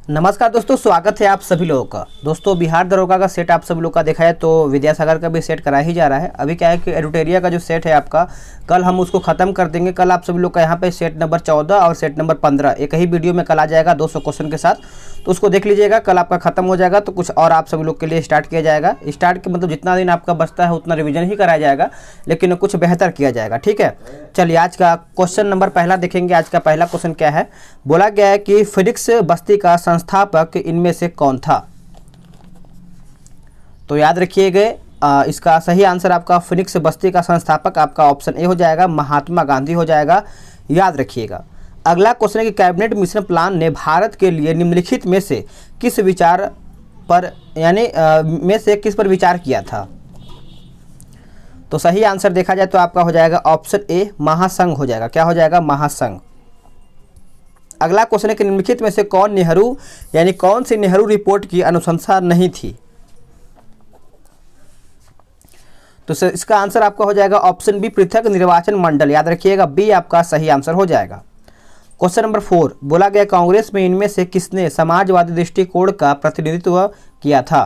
नमस्कार दोस्तों, स्वागत है आप सभी लोगों का। दोस्तों, बिहार दरोगा का सेट आप सभी लोग का देखा है तो विद्यासागर का भी सेट करा ही जा रहा है। अभी क्या है कि एडुटेरिया का जो सेट है आपका, कल हम उसको ख़त्म कर देंगे। कल आप सभी लोग का यहाँ पे सेट नंबर 14 और सेट नंबर 15 एक ही वीडियो में कल आ जाएगा 200 क्वेश्चन के साथ, तो उसको देख लीजिएगा। कल आपका खत्म हो जाएगा तो कुछ और आप सभी लोग के लिए स्टार्ट किया जाएगा। स्टार्ट के मतलब जितना दिन आपका बचता है उतना रिविजन ही कराया जाएगा, लेकिन कुछ बेहतर किया जाएगा। ठीक है, चलिए आज का क्वेश्चन नंबर पहला देखेंगे। आज का पहला क्वेश्चन क्या है, बोला गया है कि फिनिक्स बस्ती का संस्थापक इनमें से कौन था। तो याद रखिएगा, इसका सही आंसर आपका फिनिक्स बस्ती का संस्थापक आपका ऑप्शन ए हो जाएगा, महात्मा गांधी हो जाएगा। याद रखिएगा। अगला क्वेश्चन है कि कैबिनेट मिशन प्लान ने भारत के लिए निम्नलिखित में से किस विचार पर में से किस पर विचार किया था। तो सही आंसर देखा जाए तो आपका हो जाएगा ऑप्शन ए, महासंघ हो जाएगा। क्या हो जाएगा? महासंघ। अगला क्वेश्चन है कि निम्नलिखित में से कौन नेहरू कौन सी नेहरू रिपोर्ट की अनुशंसा नहीं थी। तो इसका आंसर आपका हो जाएगा ऑप्शन बी, पृथक निर्वाचन मंडल। याद रखिएगा, बी आपका सही आंसर हो जाएगा। क्वेश्चन नंबर 4, बोला गया कांग्रेस में इनमें से किसने समाजवादी दृष्टिकोण का प्रतिनिधित्व किया था।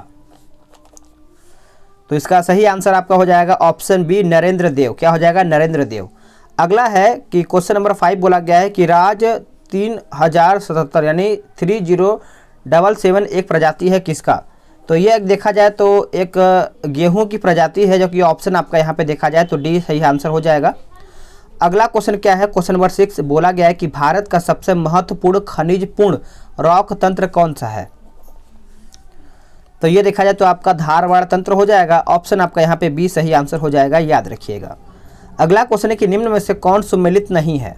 तो इसका सही आंसर आपका हो जाएगा ऑप्शन बी, नरेंद्र देव। क्या हो जाएगा? नरेंद्र देव। अगला है कि क्वेश्चन नंबर 5 बोला गया है कि राज 3077 3077 एक प्रजाति है किसका। तो ये देखा जाए तो एक गेहूं की प्रजाति है, जो कि ऑप्शन आपका यहाँ पे देखा जाए तो डी सही आंसर हो जाएगा। अगला क्वेश्चन क्या है, क्वेश्चन नंबर 6 बोला गया है कि भारत का सबसे महत्वपूर्ण खनिजपूर्ण रॉक तंत्र कौन सा है। तो ये देखा जाए तो आपका धारवाड़ तंत्र हो जाएगा। ऑप्शन आपका यहाँ पे बी सही आंसर हो जाएगा। याद रखिएगा। अगला क्वेश्चन है कि निम्न में से कौन सुमेलित नहीं है।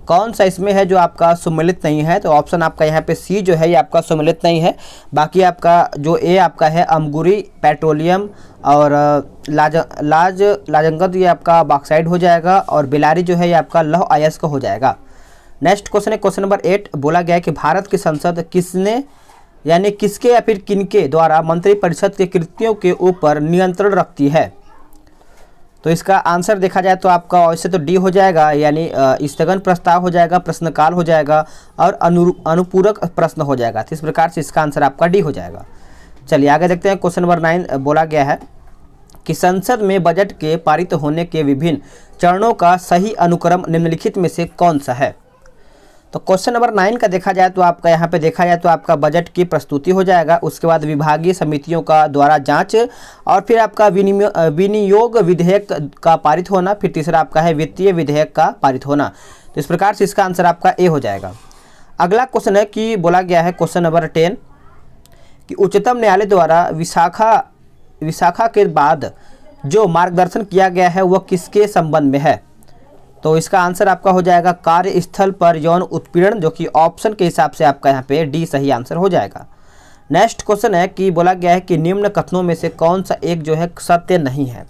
कौन सा इसमें है जो आपका सुमेलित नहीं है। तो ऑप्शन आपका यहाँ पे सी जो है ये आपका सुमेलित नहीं है। बाकी आपका जो ए आपका है अमगुरी, पेट्रोलियम और लाजंगत ये आपका बॉक्साइड हो जाएगा, और बिलारी जो है ये आपका लौह अयस्क हो जाएगा। नेक्स्ट क्वेश्चन है क्वेश्चन नंबर 8, बोला गया है कि भारत की संसद किसने किसके या फिर किनके द्वारा मंत्रिपरिषद के कृत्यों के ऊपर नियंत्रण रखती है। तो इसका आंसर देखा जाए तो आपका वैसे तो डी हो जाएगा, स्थगन प्रस्ताव हो जाएगा, प्रश्नकाल हो जाएगा और अनुपूरक प्रश्न हो जाएगा। तो इस प्रकार से इसका आंसर आपका डी हो जाएगा। चलिए आगे देखते हैं। क्वेश्चन नंबर 9 बोला गया है कि संसद में बजट के पारित होने के विभिन्न चरणों का सही अनुक्रम निम्नलिखित में से कौन सा है। तो क्वेश्चन नंबर 9 का देखा जाए तो आपका यहाँ पे देखा जाए तो आपका बजट की प्रस्तुति हो जाएगा, उसके बाद विभागीय समितियों का द्वारा जांच, और फिर आपका विनियोग विधेयक का पारित होना, फिर तीसरा आपका है वित्तीय विधेयक का पारित होना। तो इस प्रकार से इसका आंसर आपका ए हो जाएगा। अगला क्वेश्चन है कि बोला गया है क्वेश्चन नंबर 10 कि उच्चतम न्यायालय द्वारा विशाखा के बाद जो मार्गदर्शन किया गया है वह किसके संबंध में है। तो इसका आंसर आपका हो जाएगा कार्यस्थल पर यौन उत्पीड़न, जो कि ऑप्शन के हिसाब से आपका यहाँ पे डी सही आंसर हो जाएगा। नेक्स्ट क्वेश्चन है कि बोला गया है कि निम्न कथनों में से कौन सा एक जो है सत्य नहीं है।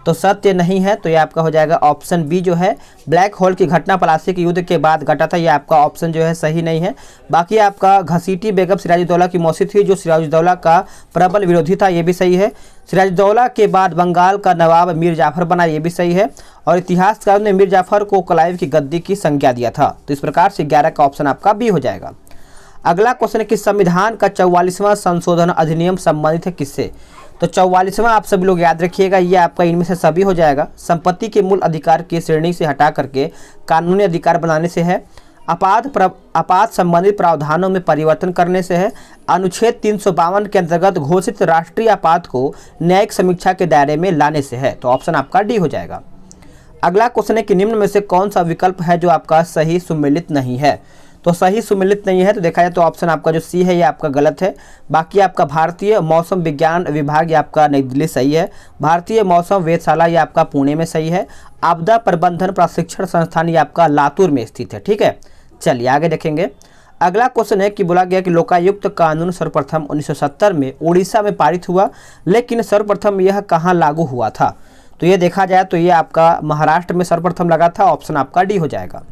तो सत्य नहीं है तो ये आपका हो जाएगा ऑप्शन बी जो है ब्लैक होल की घटना प्लासी के युद्ध के बाद घटा था। ये आपका ऑप्शन जो है सही नहीं है। बाकी आपका घसीटी बेगम सिराजुद्दौला की मौसी थी जो सिराजुद्दौला का प्रबल विरोधी था, ये भी सही है। सिराजुद्दौला के बाद बंगाल का नवाब मीर जाफर बना, ये भी सही है। और इतिहासकारों ने मीर जाफर को क्लाइव की गद्दी की संज्ञा दिया था। तो इस प्रकार से 11 का ऑप्शन आपका बी हो जाएगा। अगला क्वेश्चन है कि संविधान का 44वां संशोधन अधिनियम संबंधित है किससे। तो 44वां आप सभी लोग याद रखिएगा, ये आपका इनमें से सभी हो जाएगा। संपत्ति के मूल अधिकार की श्रेणी से हटा करके कानूनी अधिकार बनाने से है, आपात संबंधित प्रावधानों में परिवर्तन करने से है, अनुच्छेद 352 के अंतर्गत घोषित राष्ट्रीय आपात को न्यायिक समीक्षा के दायरे में लाने से है। तो ऑप्शन आपका डी हो जाएगा। अगला क्वेश्चन है कि निम्न में से कौन सा विकल्प है जो आपका सही सुमेलित नहीं है। तो सही सुमेलित नहीं है तो देखा जाए तो ऑप्शन आपका जो सी है ये आपका गलत है। बाकी आपका भारतीय मौसम विज्ञान विभाग ये आपका नई दिल्ली सही है। भारतीय मौसम वेधशाला ये आपका पुणे में सही है। आपदा प्रबंधन प्रशिक्षण संस्थान ये आपका लातूर में स्थित है। ठीक है, चलिए आगे देखेंगे। अगला क्वेश्चन है कि बोला गया कि लोकायुक्त कानून सर्वप्रथम 1970 में उड़ीसा में पारित हुआ, लेकिन सर्वप्रथम यह कहाँ लागू हुआ था। तो ये देखा जाए तो ये आपका महाराष्ट्र में सर्वप्रथम लगा था। ऑप्शन आपका डी हो जाएगा।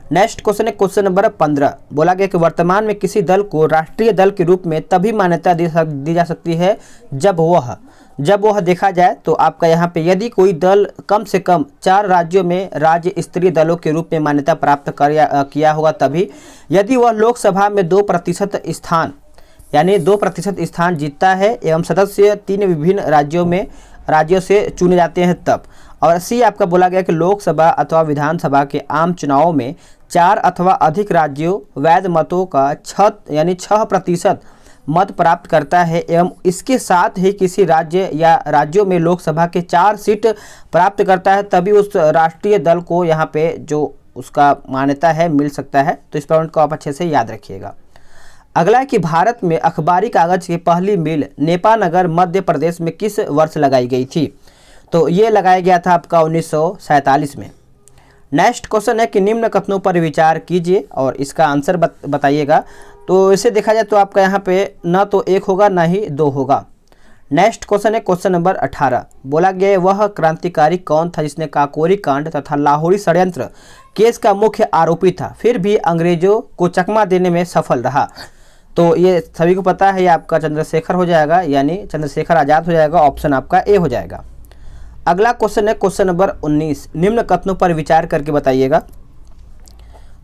नेक्स्ट क्वेश्चन है क्वेश्चन नंबर 15। बोला गया कि वर्तमान में किसी दल को राष्ट्रीय दल के रूप में तभी मान्यता दी जा सकती है जब वह देखा जाए तो आपका यहाँ पे यदि कोई दल कम से कम 4 राज्यों में राज्य स्तरीय दलों के रूप में मान्यता प्राप्त किया होगा तभी, यदि वह लोकसभा में 2% स्थान यानी 2% स्थान जीतता है एवं सदस्य 3 विभिन्न राज्यों से चुने जाते हैं तब, और सी आपका बोला गया कि लोकसभा अथवा विधानसभा के आम चुनावों में 4 अथवा अधिक राज्यों वैध मतों का 6% मत प्राप्त करता है एवं इसके साथ ही किसी राज्य या राज्यों में लोकसभा के 4 सीट प्राप्त करता है तभी उस राष्ट्रीय दल को यहाँ पे जो उसका मान्यता है मिल सकता है। तो इस पॉइंट को आप अच्छे से याद रखिएगा। अगला है कि भारत में अखबारी कागज की पहली मिल नेपानगर मध्य प्रदेश में किस वर्ष लगाई गई थी? तो ये लगाया गया था आपका 1947 में। नेक्स्ट क्वेश्चन है कि निम्न कथनों पर विचार कीजिए और इसका आंसर बताइएगा। तो इसे देखा जाए तो आपका यहाँ पे न तो 1 होगा ना ही 2 होगा। नेक्स्ट क्वेश्चन है क्वेश्चन नंबर 18। बोला गया वह क्रांतिकारी कौन था जिसने काकोरी कांड तथा लाहौरी षड्यंत्र केस का मुख्य आरोपी था फिर भी अंग्रेजों को चकमा देने में सफल रहा? तो ये सभी को पता है, ये आपका चंद्रशेखर हो जाएगा, यानी चंद्रशेखर आज़ाद हो जाएगा। ऑप्शन आपका ए हो जाएगा। अगला क्वेश्चन है क्वेश्चन नंबर 19। निम्न कथनों पर विचार करके बताइएगा।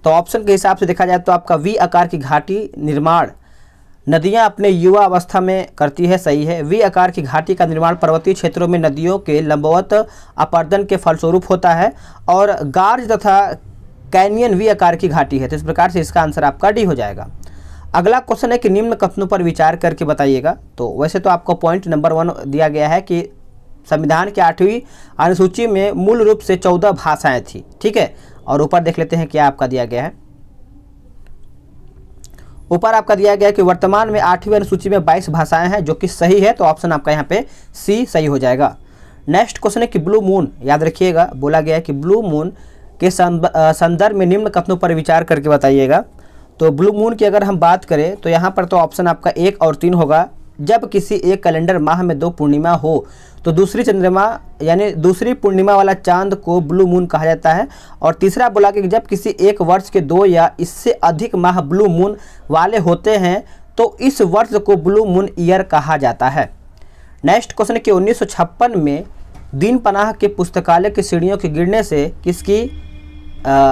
तो ऑप्शन के हिसाब से देखा जाए तो आपका वी आकार की घाटी निर्माण नदियां अपने युवा अवस्था में करती है, सही है। वी आकार की घाटी का निर्माण पर्वतीय क्षेत्रों में नदियों के लंबवत अपर्दन के फलस्वरूप होता है और गार्ज तथा कैनियन वी आकार की घाटी है। तो इस प्रकार से इसका आंसर आपका डी हो जाएगा। अगला क्वेश्चन है कि निम्न कथनों पर विचार करके बताइएगा। तो वैसे तो आपको पॉइंट नंबर 1 दिया गया है कि संविधान की 8वीं अनुसूची में मूल रूप से 14 भाषाएं थी, ठीक है। और ऊपर देख लेते हैं क्या आपका दिया गया है। ऊपर आपका दिया गया है कि वर्तमान में 8वीं अनुसूची में 22 भाषाएं हैं, जो कि सही है। तो ऑप्शन आपका यहाँ पे सी सही हो जाएगा। नेक्स्ट क्वेश्चन है कि ब्लू मून, याद रखिएगा, बोला गया है कि ब्लू मून के संदर्भ में निम्न कथनों पर विचार करके बताइएगा। तो ब्लू मून की अगर हम बात करें तो यहाँ पर तो ऑप्शन आपका 1 और 3 होगा। जब किसी एक कैलेंडर माह में 2 पूर्णिमा हो तो दूसरी चंद्रमा यानी दूसरी पूर्णिमा वाला चांद को ब्लू मून कहा जाता है। और तीसरा बोला कि जब किसी एक वर्ष के 2 या इससे अधिक माह ब्लू मून वाले होते हैं तो इस वर्ष को ब्लू मून ईयर कहा जाता है। नेक्स्ट क्वेश्चन है कि 1956 में दीन पनाह के पुस्तकालय की सीढ़ियों के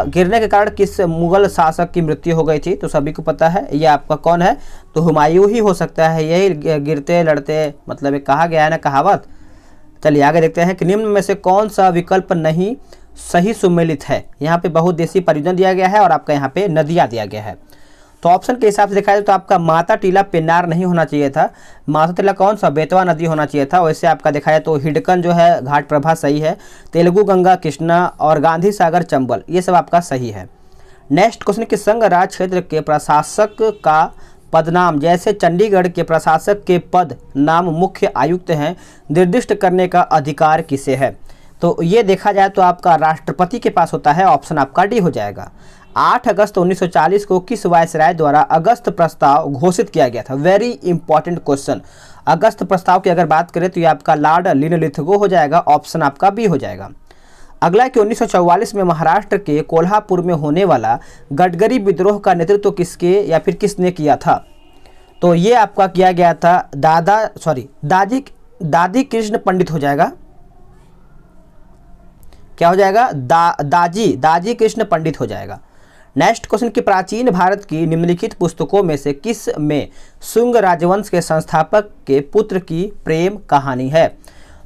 गिरने के कारण किस मुगल शासक की मृत्यु हो गई थी? तो सभी को पता है, ये आपका कौन है? तो हुमायूं ही हो सकता है। यही गिरते लड़ते मतलब एक कहा गया है ना कहावत। चलिए आगे देखते हैं कि निम्न में से कौन सा विकल्प नहीं सही सुमेलित है? यहाँ पे बहुउद्देशीय परियोजना दिया गया है और आपका यहाँ पे नदियाँ दिया गया है। तो ऑप्शन के हिसाब से देखा जाए तो आपका माता टीला पेन्नार नहीं होना चाहिए था। माता टीला कौन सा? बेतवा नदी होना चाहिए था। वैसे आपका देखा जाए तो हिडकन जो है घाट प्रभा सही है। तेलुगु गंगा कृष्णा और गांधी सागर चंबल ये सब आपका सही है। नेक्स्ट क्वेश्चन कि संघ राज क्षेत्र के प्रशासक का पदनाम जैसे चंडीगढ़ के प्रशासक के पद नाम मुख्य आयुक्त हैं, निर्दिष्ट करने का अधिकार किसे है? तो ये देखा जाए तो आपका राष्ट्रपति के पास होता है। ऑप्शन आपका डी हो जाएगा। 8 अगस्त 1940 को किस वायसराय द्वारा अगस्त प्रस्ताव घोषित किया गया था? Very important question. अगस्त प्रस्ताव की अगर बात करें तो ये आपका लॉर्ड लिनलिथगो हो जाएगा। ऑप्शन आपका बी हो जाएगा। अगला है कि 1944 में महाराष्ट्र के कोल्हापुर में होने वाला गडकरी विद्रोह का नेतृत्व किसने किया था? तो ये आपका किया गया था दादी कृष्ण पंडित हो जाएगा। क्या हो जाएगा? दाजी कृष्ण पंडित हो जाएगा। नेक्स्ट क्वेश्चन कि प्राचीन भारत की निम्नलिखित पुस्तकों में से किस में शुंग राजवंश के संस्थापक के पुत्र की प्रेम कहानी है?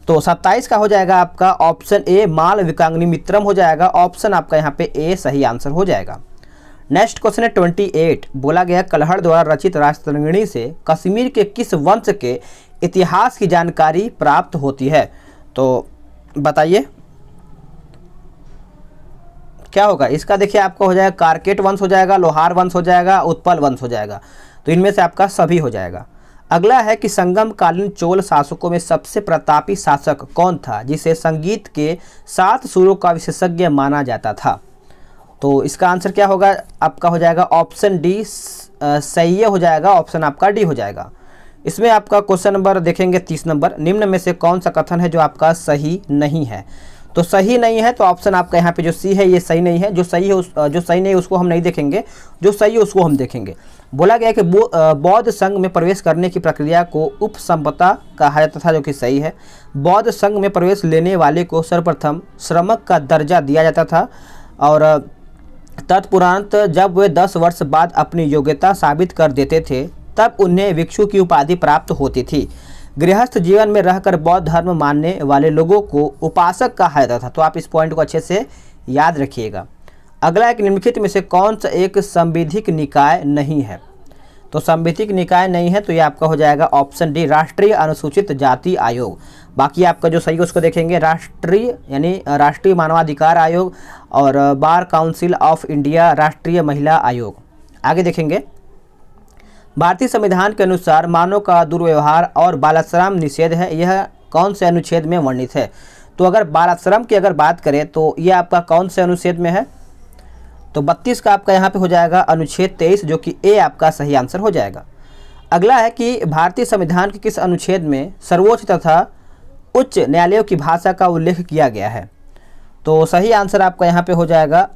तो 27 का हो जाएगा आपका ऑप्शन ए माल विकांगनी मित्रम हो जाएगा। ऑप्शन आपका यहाँ पे ए सही आंसर हो जाएगा। नेक्स्ट क्वेश्चन है 28। बोला गया कलहड़ द्वारा रचित राजतरंगिणी से कश्मीर के किस वंश के इतिहास की जानकारी प्राप्त होती है? तो बताइए क्या होगा इसका? देखिए आपका हो जाएगा कारकेट वंश हो जाएगा, लोहार वंश हो जाएगा, उत्पल वंश हो जाएगा। तो इनमें से आपका सभी हो जाएगा। अगला है कि संगम कालीन चोल शासकों में सबसे प्रतापी शासक कौन था जिसे संगीत के 7 सुरों का विशेषज्ञ माना जाता था? तो इसका आंसर क्या होगा? आपका हो जाएगा ऑप्शन डी सही हो जाएगा। ऑप्शन आपका डी हो जाएगा। इसमें आपका क्वेश्चन नंबर देखेंगे 30 नंबर। निम्न में से कौन सा कथन है जो आपका सही नहीं है? तो सही नहीं है, तो ऑप्शन आपका यहाँ पे जो सी है ये सही नहीं है। जो सही है जो सही नहीं है उसको हम नहीं देखेंगे, जो सही है उसको हम देखेंगे। बोला गया है कि बौद्ध संघ में प्रवेश करने की प्रक्रिया को उपसंपदा कहा जाता था, जो कि सही है। बौद्ध संघ में प्रवेश लेने वाले को सर्वप्रथम श्रमक का दर्जा दिया जाता था और तत्पुरांत जब वे 10 वर्ष बाद अपनी योग्यता साबित कर देते थे तब उन्हें भिक्षु की उपाधि प्राप्त होती थी। गृहस्थ जीवन में रहकर बौद्ध धर्म मानने वाले लोगों को उपासक कहा जाता था। तो आप इस पॉइंट को अच्छे से याद रखिएगा। अगला एक, निम्नलिखित में से कौन सा एक संवैधिक निकाय नहीं है? तो संवैधिक निकाय नहीं है तो ये आपका हो जाएगा ऑप्शन डी, राष्ट्रीय अनुसूचित जाति आयोग। बाकी आपका जो सही है उसको देखेंगे, राष्ट्रीय यानी राष्ट्रीय मानवाधिकार आयोग और बार काउंसिल ऑफ इंडिया, राष्ट्रीय महिला आयोग। आगे देखेंगे, भारतीय संविधान के अनुसार मानव का दुर्व्यवहार और बालाश्रम निषेध है, यह कौन से अनुच्छेद में वर्णित है? तो अगर बालाश्रम की अगर बात करें तो ये आपका कौन से अनुच्छेद में है? तो 32 का आपका यहाँ पे हो जाएगा अनुच्छेद 23, जो कि ए आपका सही आंसर हो जाएगा। अगला है कि भारतीय संविधान के किस अनुच्छेद में सर्वोच्च तथा उच्च न्यायालयों की भाषा का उल्लेख किया गया है? तो सही आंसर आपका यहाँ पे हो जाएगा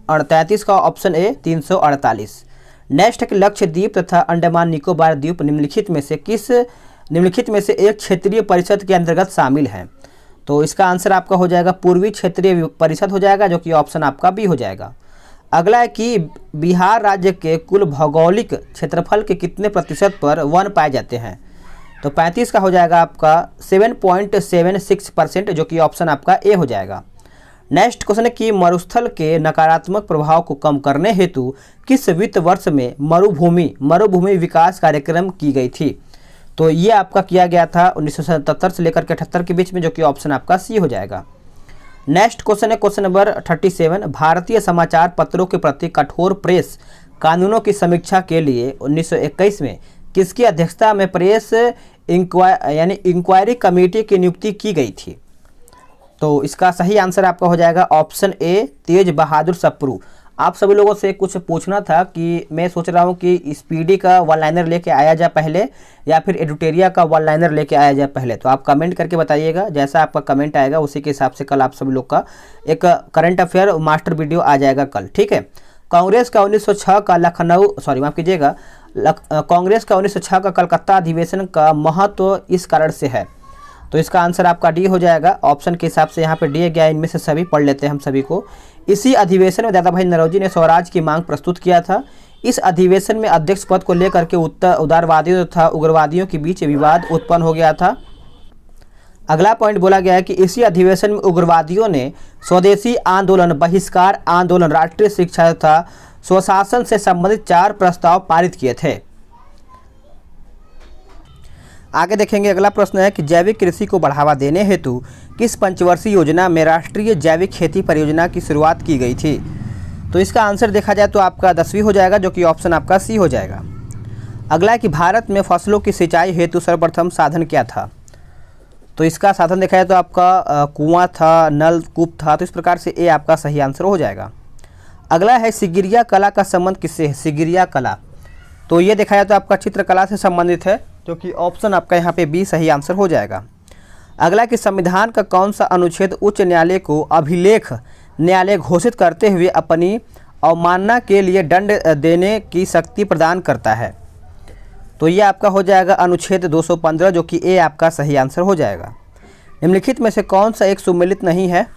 33 का ऑप्शन ए, 348। नेक्स्ट है कि लक्षद्वीप तथा अंडमान निकोबार द्वीप निम्नलिखित में से एक क्षेत्रीय परिषद के अंतर्गत शामिल हैं? तो इसका आंसर आपका हो जाएगा पूर्वी क्षेत्रीय परिषद हो जाएगा, जो कि ऑप्शन आपका बी हो जाएगा। अगला है कि बिहार राज्य के कुल भौगोलिक क्षेत्रफल के कितने प्रतिशत पर वन पाए जाते हैं? तो 35 का हो जाएगा आपका 7.76%, जो कि ऑप्शन आपका ए हो जाएगा। नेक्स्ट क्वेश्चन है कि मरुस्थल के नकारात्मक प्रभाव को कम करने हेतु किस वित्त वर्ष में मरुभूमि विकास कार्यक्रम की गई थी? तो ये आपका किया गया था 1977 से लेकर के 78 के बीच में, जो कि ऑप्शन आपका सी हो जाएगा। नेक्स्ट क्वेश्चन है क्वेश्चन नंबर 37, भारतीय समाचार पत्रों के प्रति कठोर प्रेस कानूनों की समीक्षा के लिए 1921 में किसकी अध्यक्षता में प्रेस इंक्वायरी कमेटी की नियुक्ति की गई थी? तो इसका सही आंसर आपका हो जाएगा ऑप्शन ए, तेज बहादुर सप्रू। आप सभी लोगों से कुछ पूछना था कि मैं सोच रहा हूं कि स्पीडी का वन लाइनर लेके आया जाए पहले या फिर एडिटोरिया का वन लाइनर लेके आया जाए पहले। तो आप कमेंट करके बताइएगा, जैसा आपका कमेंट आएगा उसी के हिसाब से कल आप सभी लोग का एक करंट अफेयर मास्टर वीडियो आ जाएगा कल, ठीक है। कांग्रेस का 1906 का कांग्रेस का 1906 का कलकत्ता अधिवेशन का महत्व इस कारण से है? तो इसका आंसर आपका डी हो जाएगा। ऑप्शन के हिसाब से यहाँ पे दिए गया, इनमें से सभी पढ़ लेते हैं हम सभी को। इसी अधिवेशन में दादा भाई नौरोजी ने स्वराज की मांग प्रस्तुत किया था। इस अधिवेशन में अध्यक्ष पद को लेकर के उदारवादियों तथा उग्रवादियों के बीच विवाद उत्पन्न हो गया था। अगला पॉइंट बोला गया है कि इसी अधिवेशन में उग्रवादियों ने स्वदेशी आंदोलन, बहिष्कार आंदोलन, राष्ट्रीय शिक्षा तथा स्वशासन से संबंधित 4 प्रस्ताव पारित किए थे। आगे देखेंगे, अगला प्रश्न है कि जैविक कृषि को बढ़ावा देने हेतु किस पंचवर्षीय योजना में राष्ट्रीय जैविक खेती परियोजना की शुरुआत की गई थी? तो इसका आंसर देखा जाए तो आपका 10वीं हो जाएगा, जो कि ऑप्शन आपका सी हो जाएगा। अगला है कि भारत में फसलों की सिंचाई हेतु सर्वप्रथम साधन क्या था? तो इसका साधन देखा जाए तो आपका कुआं था, नलकूप था। तो इस प्रकार से ए आपका सही आंसर हो जाएगा। अगला है सिगिरिया कला का संबंध किससे है? सिगिरिया कला, तो ये देखा जाए तो आपका चित्रकला से संबंधित है, जो कि ऑप्शन आपका यहाँ पे बी सही आंसर हो जाएगा। अगला कि संविधान का कौन सा अनुच्छेद उच्च न्यायालय को अभिलेख न्यायालय घोषित करते हुए अपनी अवमानना के लिए दंड देने की शक्ति प्रदान करता है? तो ये आपका हो जाएगा अनुच्छेद 215, जो कि ए आपका सही आंसर हो जाएगा। निम्नलिखित में से कौन सा एक सुमेलित नहीं है?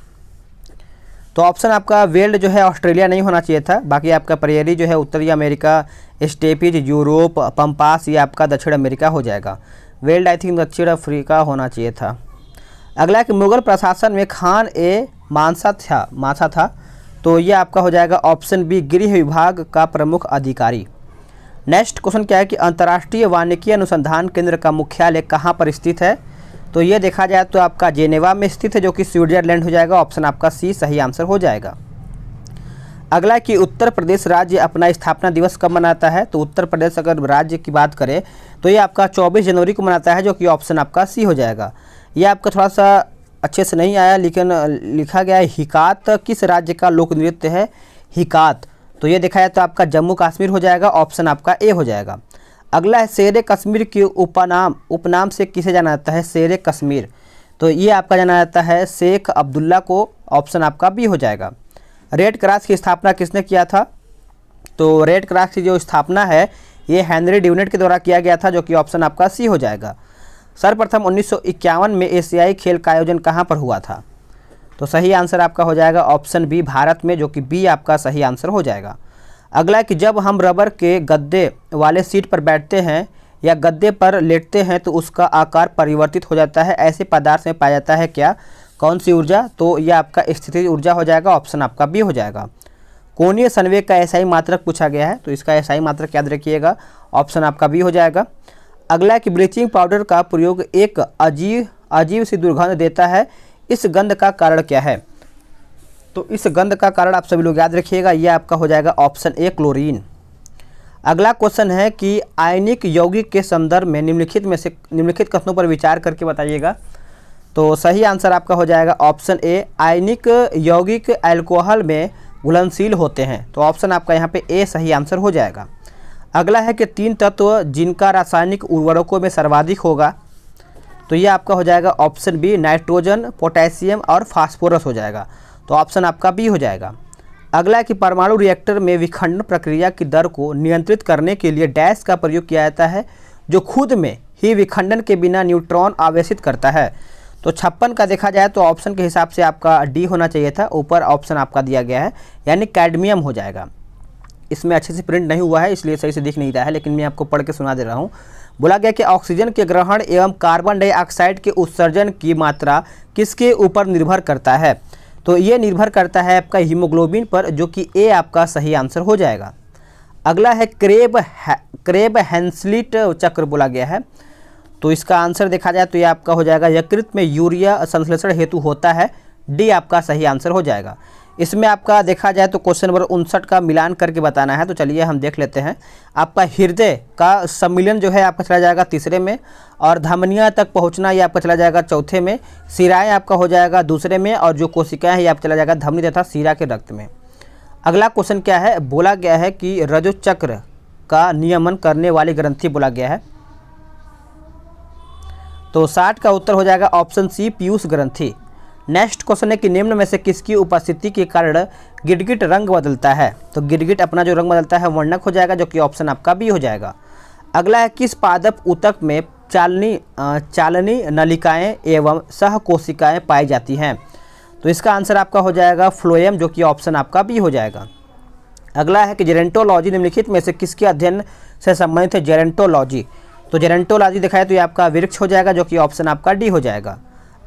तो ऑप्शन आपका वेल्ड जो है ऑस्ट्रेलिया नहीं होना चाहिए था। बाकी आपका प्रेयरी जो है उत्तरी अमेरिका, स्टेपीज यूरोप, पंपास ये आपका दक्षिण अमेरिका हो जाएगा। वेल्ड आई थिंक दक्षिण अफ्रीका होना चाहिए था। अगला कि मुगल प्रशासन में खान ए मासा था। तो ये आपका हो जाएगा ऑप्शन बी, गृह विभाग का प्रमुख अधिकारी। नेक्स्ट क्वेश्चन क्या है कि अंतर्राष्ट्रीय वानिकी अनुसंधान केंद्र का मुख्यालय कहाँ पर स्थित है? तो ये देखा जाए तो आपका जेनेवा में स्थित है, जो कि स्विट्जरलैंड हो जाएगा। ऑप्शन आपका सी सही आंसर हो जाएगा। अगला कि उत्तर प्रदेश राज्य अपना स्थापना दिवस कब मनाता है? तो उत्तर प्रदेश अगर राज्य की बात करें तो ये आपका 24 जनवरी को मनाता है, जो कि ऑप्शन आपका सी हो जाएगा। ये आपका थोड़ा सा अच्छे से नहीं आया, लेकिन लिखा गया है हिकात किस राज्य का लोक नृत्य है? हिकात, तो ये देखा जाए तो आपका जम्मू कश्मीर हो जाएगा। ऑप्शन आपका ए हो जाएगा। अगला है शेर कश्मीर के उपनाम से किसे जाना जाता है? शेर कश्मीर, तो ये आपका जाना जाता है शेख अब्दुल्ला को, ऑप्शन आपका बी हो जाएगा। रेड क्रॉस की स्थापना किसने किया था? तो रेड क्रॉस की जो स्थापना है ये हेनरी ड्यूनेट के द्वारा किया गया था, जो कि ऑप्शन आपका सी हो जाएगा। सर्वप्रथम 1951 में एशियाई खेल का आयोजन कहाँ पर हुआ था? तो सही आंसर आपका हो जाएगा ऑप्शन बी, भारत में, जो कि बी आपका सही आंसर हो जाएगा। अगला है कि जब हम रबर के गद्दे वाले सीट पर बैठते हैं या गद्दे पर लेटते हैं तो उसका आकार परिवर्तित हो जाता है, ऐसे पदार्थ में पाया जाता है क्या? कौन सी ऊर्जा? तो यह आपका स्थितिज ऊर्जा हो जाएगा, ऑप्शन आपका बी हो जाएगा। कोणीय संवेग का एसआई मात्रक पूछा गया है, तो इसका एसआई मात्रक याद रखिएगा, ऑप्शन आपका बी हो जाएगा। अगला है कि ब्लीचिंग पाउडर का प्रयोग एक अजीब सी दुर्गंध देता है, इस गंध का कारण क्या है? तो इस गंध का कारण आप सभी लोग याद रखिएगा, यह आपका हो जाएगा ऑप्शन ए, क्लोरीन। अगला क्वेश्चन है कि आयनिक यौगिक के संदर्भ में निम्नलिखित कथनों पर विचार करके बताइएगा। तो सही आंसर आपका हो जाएगा ऑप्शन ए, आयनिक यौगिक अल्कोहल में घुलनशील होते हैं, तो ऑप्शन आपका यहाँ पे ए सही आंसर हो जाएगा। अगला है कि 3 तत्व जिनका रासायनिक उर्वरकों में सर्वाधिक होगा, तो ये आपका हो जाएगा ऑप्शन बी, नाइट्रोजन, पोटेशियम और फास्फोरस हो जाएगा, तो ऑप्शन आपका बी हो जाएगा। अगला है कि परमाणु रिएक्टर में विखंडन प्रक्रिया की दर को नियंत्रित करने के लिए डैश का प्रयोग किया जाता है, जो खुद में ही विखंडन के बिना न्यूट्रॉन आवेशित करता है। तो 56 का देखा जाए तो ऑप्शन के हिसाब से आपका डी होना चाहिए था, ऊपर ऑप्शन आपका दिया गया है, यानी कैडमियम हो जाएगा। इसमें अच्छे से प्रिंट नहीं हुआ है इसलिए सही से दिख नहीं रहा है, लेकिन मैं आपको पढ़ के सुना दे रहा हूँ। बोला गया कि ऑक्सीजन के ग्रहण एवं कार्बन डाइऑक्साइड के उत्सर्जन की मात्रा किसके ऊपर निर्भर करता है? तो ये निर्भर करता है आपका हीमोग्लोबिन पर, जो कि ए आपका सही आंसर हो जाएगा। अगला है क्रेब हैंसलिट चक्र बोला गया है, तो इसका आंसर देखा जाए तो ये आपका हो जाएगा यकृत में यूरिया संश्लेषण हेतु होता है, डी आपका सही आंसर हो जाएगा। इसमें आपका देखा जाए तो क्वेश्चन नंबर 59 का मिलान करके बताना है, तो चलिए हम देख लेते हैं। आपका हृदय का सम्मिलन जो है आपका चला जाएगा तीसरे में, और धमनियाँ तक पहुंचना ये आपका चला जाएगा चौथे में, सिराएँ आपका हो जाएगा दूसरे में, और जो कोशिकाएं हैं ये आपका चला जाएगा धमनी तथा सीरा के रक्त में। अगला क्वेश्चन क्या है? बोला गया है कि रजोचक्र का नियमन करने वाली ग्रंथि बोला गया है, तो 60 का उत्तर हो जाएगा ऑप्शन सी, पीयूष ग्रंथि। नेक्स्ट क्वेश्चन है कि निम्न में से किसकी उपस्थिति के कारण गिरगिट रंग बदलता है? तो गिरगिट अपना जो रंग बदलता है वर्णक हो जाएगा, जो कि ऑप्शन आपका बी हो जाएगा। अगला है किस पादप ऊतक में चालनी नलिकाएं एवं सहकोशिकाएं पाई जाती हैं? तो इसका आंसर आपका हो जाएगा फ्लोएम, जो कि ऑप्शन आपका बी हो जाएगा। अगला है कि जेरेंटोलॉजी निम्नलिखित में से किसके अध्ययन से संबंधित है? जेरेंटोलॉजी, तो जेरेंटोलॉजी दिखाए तो ये आपका वृक्ष हो जाएगा, जो कि ऑप्शन आपका डी हो जाएगा।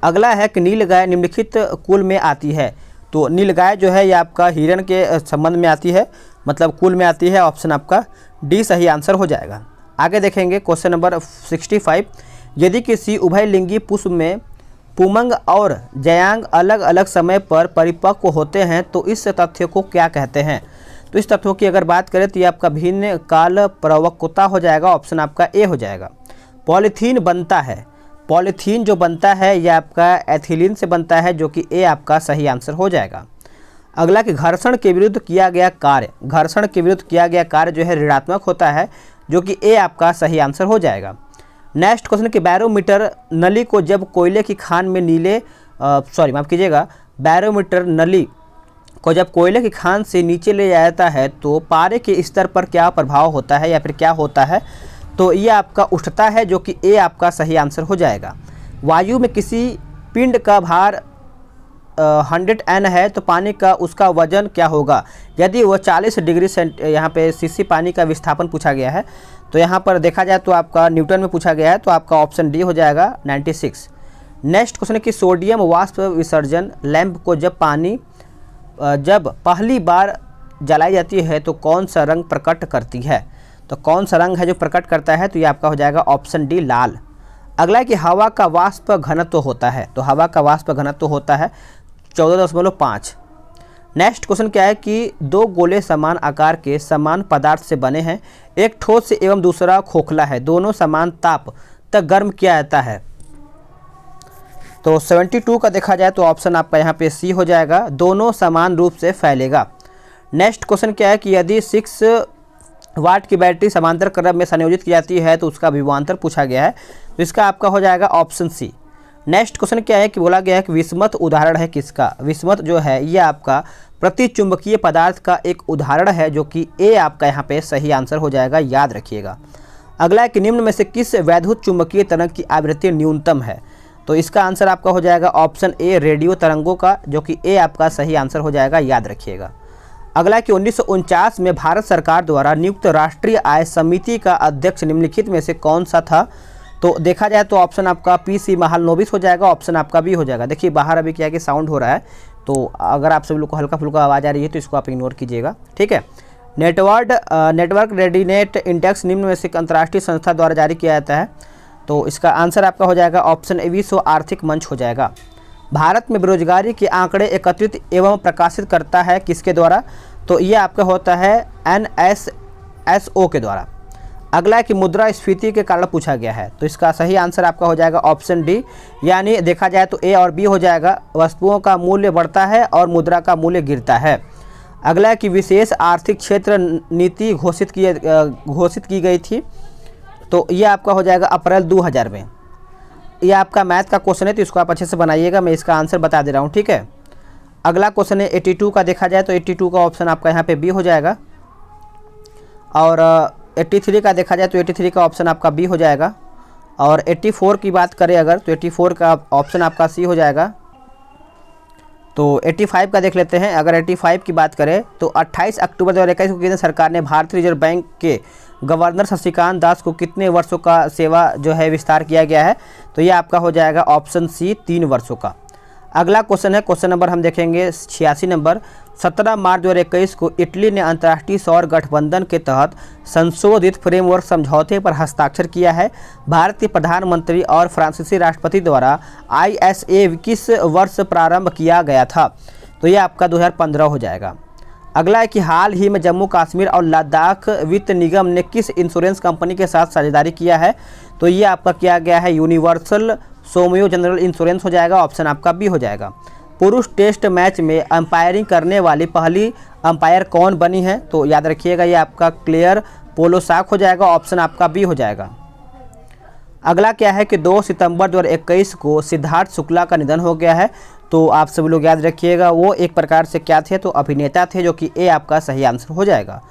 अगला है कि नीलगाय निम्नलिखित कुल में आती है? तो नीलगाय जो है ये आपका हिरण के संबंध में आती है, मतलब कुल में आती है, ऑप्शन आपका डी सही आंसर हो जाएगा। आगे देखेंगे क्वेश्चन नंबर 65, यदि किसी उभयलिंगी पुष्प में पुमंग और जयांग अलग अलग समय पर परिपक्व होते हैं तो इस तथ्य को क्या कहते हैं? तो इस तथ्यों की अगर बात करें तो ये आपका भिन्न काल प्रवक्ता हो जाएगा, ऑप्शन आपका ए हो जाएगा। पॉलीथीन बनता है, पॉलीथीन जो बनता है यह आपका एथिलीन से बनता है, जो कि ए आपका सही आंसर हो जाएगा। अगला कि घर्षण के विरुद्ध किया गया कार्य, घर्षण के विरुद्ध किया गया कार्य जो है ऋणात्मक होता है, जो कि ए आपका सही आंसर हो जाएगा। नेक्स्ट क्वेश्चन कि बैरोमीटर नली को जब कोयले की खान में बैरोमीटर नली को जब कोयले की खान से नीचे ले जाया जाता है तो पारे के स्तर पर क्या प्रभाव होता है या फिर क्या होता है? तो ये आपका उठता है, जो कि ए आपका सही आंसर हो जाएगा। वायु में किसी पिंड का भार 100 N है तो पानी का उसका वजन क्या होगा? यदि वह 40 डिग्री यहाँ पे सीसी पानी का विस्थापन पूछा गया है, तो यहाँ पर देखा जाए तो आपका न्यूटन में पूछा गया है, तो आपका ऑप्शन डी हो जाएगा 96। नेक्स्ट क्वेश्चन है कि सोडियम वाष्प विसर्जन लैंप को जब पहली बार जलाई जाती है तो कौन सा रंग प्रकट करती है? तो कौन सा रंग है जो प्रकट करता है? तो ये आपका हो जाएगा ऑप्शन डी, लाल। अगला है कि हवा का वाष्प घनत्व होता है, तो हवा का वाष्प घनत्व होता है 14.5। नेक्स्ट क्वेश्चन क्या है कि दो गोले समान आकार के समान पदार्थ से बने हैं, एक ठोस एवं दूसरा खोखला है, दोनों समान ताप तक गर्म किया जाता है। तो 72 का देखा जाए तो ऑप्शन आपका यहाँ पे सी हो जाएगा, दोनों समान रूप से फैलेगा। नेक्स्ट क्वेश्चन क्या है कि यदि 6 वाट की बैटरी समांतर क्रम में संयोजित की जाती है तो उसका विभवांतर पूछा गया है, तो इसका आपका हो जाएगा ऑप्शन सी। नेक्स्ट क्वेश्चन क्या है कि बोला गया है कि विस्मत उदाहरण है किसका। विस्मत जो है ये आपका प्रतिचुंबकीय पदार्थ का एक उदाहरण है, जो कि ए आपका यहाँ पे सही आंसर हो जाएगा, याद रखिएगा। अगला है कि निम्न में से किस वैद्युत चुंबकीय तरंग की आवृत्ति न्यूनतम है। तो इसका आंसर आपका हो जाएगा ऑप्शन ए रेडियो तरंगों का, जो कि ए आपका सही आंसर हो जाएगा, याद रखिएगा। अगला कि 1949 में भारत सरकार द्वारा नियुक्त राष्ट्रीय आय समिति का अध्यक्ष निम्नलिखित में से कौन सा था। तो देखा जाए तो ऑप्शन आपका पी.सी. महालनोबिस हो जाएगा, ऑप्शन आपका बी हो जाएगा। देखिए बाहर अभी क्या है कि साउंड हो रहा है, तो अगर आप सभी लोग को हल्का फुल्का आवाज़ आ रही है तो इसको आप इग्नोर कीजिएगा, ठीक है। नेटवर्क रेडीनेट इंडेक्स निम्न में से अंतर्राष्ट्रीय संस्था द्वारा जारी किया जाता है। तो इसका आंसर आपका हो जाएगा ऑप्शन ए विश्व आर्थिक मंच हो जाएगा। भारत में बेरोजगारी के आंकड़े एकत्रित एवं प्रकाशित करता है किसके द्वारा। तो ये आपका होता है NSSO के द्वारा। अगला है कि मुद्रास्फीति के कारण पूछा गया है। तो इसका सही आंसर आपका हो जाएगा ऑप्शन डी, यानी देखा जाए तो ए और बी हो जाएगा। वस्तुओं का मूल्य बढ़ता है और मुद्रा का मूल्य गिरता है। अगला है कि विशेष आर्थिक क्षेत्र नीति घोषित की गई थी। तो ये आपका हो जाएगा अप्रैल 2000 में। ये आपका मैथ का क्वेश्चन है, तो इसको आप अच्छे से बनाइएगा, मैं इसका आंसर बता दे रहा हूँ, ठीक है। अगला क्वेश्चन है 82 का। देखा जाए तो 82 का ऑप्शन आपका यहाँ पे बी हो जाएगा, और 83 का देखा जाए तो 83 का ऑप्शन आपका बी हो जाएगा, और 84 की बात करें अगर तो 84 का ऑप्शन आपका सी हो जाएगा। तो 85 का देख लेते हैं। अगर 85 की बात करें तो 28 अक्टूबर 2021 को केंद्र सरकार ने भारतीय रिजर्व बैंक के गवर्नर शशिकांत दास को कितने वर्षों का सेवा जो है विस्तार किया गया है। तो ये आपका हो जाएगा ऑप्शन सी 3 वर्षों का। अगला क्वेश्चन है, क्वेश्चन नंबर हम देखेंगे 86 नंबर। 17 मार्च 2021 को इटली ने अंतर्राष्ट्रीय सौर गठबंधन के तहत संशोधित फ्रेमवर्क समझौते पर हस्ताक्षर किया है। भारत के प्रधानमंत्री और फ्रांसीसी राष्ट्रपति द्वारा ISA किस वर्ष प्रारंभ किया गया था। तो ये आपका 2015 हो जाएगा। अगला है कि हाल ही में जम्मू कश्मीर और लद्दाख वित्त निगम ने किस इंश्योरेंस कंपनी के साथ साझेदारी किया है। तो ये आपका किया गया है यूनिवर्सल सोमयो जनरल इंश्योरेंस हो जाएगा, ऑप्शन आपका बी हो जाएगा। पुरुष टेस्ट मैच में अंपायरिंग करने वाली पहली अंपायर कौन बनी है। तो याद रखिएगा ये आपका क्लेयर पोलोसाक हो जाएगा, ऑप्शन आपका बी हो जाएगा। अगला क्या है कि 2 सितंबर 2021 को सिद्धार्थ शुक्ला का निधन हो गया है। तो आप सभी लोग याद रखिएगा वो एक प्रकार से क्या थे, तो अभिनेता थे, जो कि ए आपका सही आंसर हो जाएगा।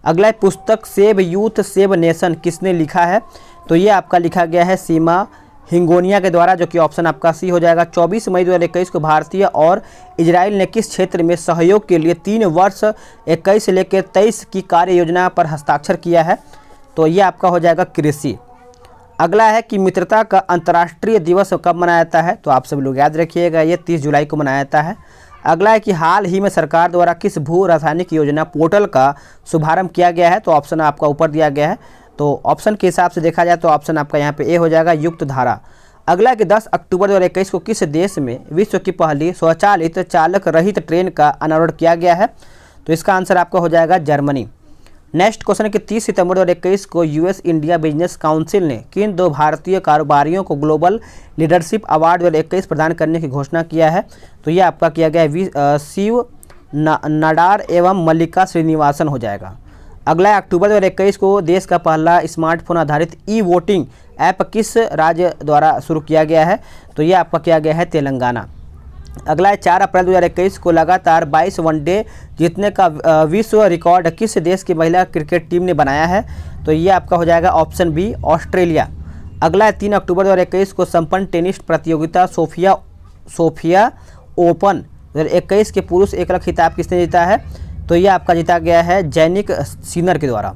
अगला पुस्तक सेव यूथ सेव नेशन किसने लिखा है। तो ये आपका लिखा गया है सीमा हिंगोनिया के द्वारा, जो कि ऑप्शन आपका सी हो जाएगा। 24 मई 2021 को भारतीय और इजराइल ने किस क्षेत्र में सहयोग के लिए 3 वर्ष 21 से लेकर 23 की कार्य योजना पर हस्ताक्षर किया है। तो ये आपका हो जाएगा कृषि। अगला है कि मित्रता का अंतर्राष्ट्रीय दिवस कब मनाया जाता है। तो आप सभी लोग याद रखिएगा ये 30 जुलाई को मनाया जाता है। अगला है कि हाल ही में सरकार द्वारा किस भू रासायनिक योजना पोर्टल का शुभारंभ किया गया है। तो ऑप्शन आपका ऊपर दिया गया है। तो ऑप्शन के हिसाब से देखा जाए तो ऑप्शन आपका यहाँ पे ए हो जाएगा युक्त धारा। अगला कि 10 अक्टूबर 2021 को किस देश में विश्व की पहली स्वचालित चालक रहित ट्रेन का अनावरण किया गया है। तो इसका आंसर आपका हो जाएगा जर्मनी। नेक्स्ट क्वेश्चन है कि 30 सितंबर 2021 को US इंडिया बिजनेस काउंसिल ने किन 2 भारतीय कारोबारियों को ग्लोबल लीडरशिप अवार्ड 2021 प्रदान करने की घोषणा किया है। तो ये आपका किया गया है शिव नाडार एवं मल्लिका श्रीनिवासन हो जाएगा। अगला अक्टूबर 2021 को देश का पहला स्मार्टफोन आधारित ई-वोटिंग ऐप किस राज्य द्वारा शुरू किया गया है। तो ये आपका किया गया है तेलंगाना। अगला है 4 अप्रैल 2021 को लगातार 22 वनडे जीतने का विश्व रिकॉर्ड किस देश की महिला क्रिकेट टीम ने बनाया है। तो ये आपका हो जाएगा ऑप्शन बी ऑस्ट्रेलिया। अगला है 3 अक्टूबर 2021 को संपन्न टेनिस प्रतियोगिता सोफिया ओपन 2021 के पुरुष एकल खिताब किसने जीता है। तो ये आपका जीता गया है जैनिक सिनर के द्वारा।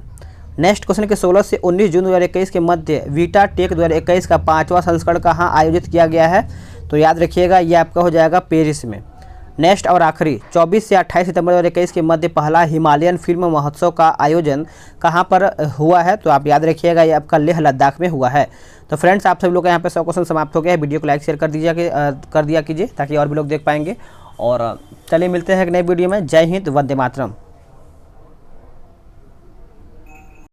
नेक्स्ट क्वेश्चन के 16 से 19 जून 2021 के मध्य वीटा टेक 2021 का 5वां संस्करण कहाँ आयोजित किया गया है। तो याद रखिएगा ये आपका हो जाएगा पेरिस में। नेक्स्ट और आखिरी 24 से 28 सितंबर 2021 के मध्य पहला हिमालयन फिल्म महोत्सव का आयोजन कहाँ पर हुआ है। तो आप याद रखिएगा ये आपका लेह लद्दाख में हुआ है। तो फ्रेंड्स आप सभी लोग का यहाँ पे 100 क्वेश्चन समाप्त हो गया है। वीडियो को लाइक शेयर कर दिया कीजिए ताकि और भी लोग देख पाएंगे। और चलिए मिलते हैं एक नई वीडियो में। जय हिंद, वंदे मातरम।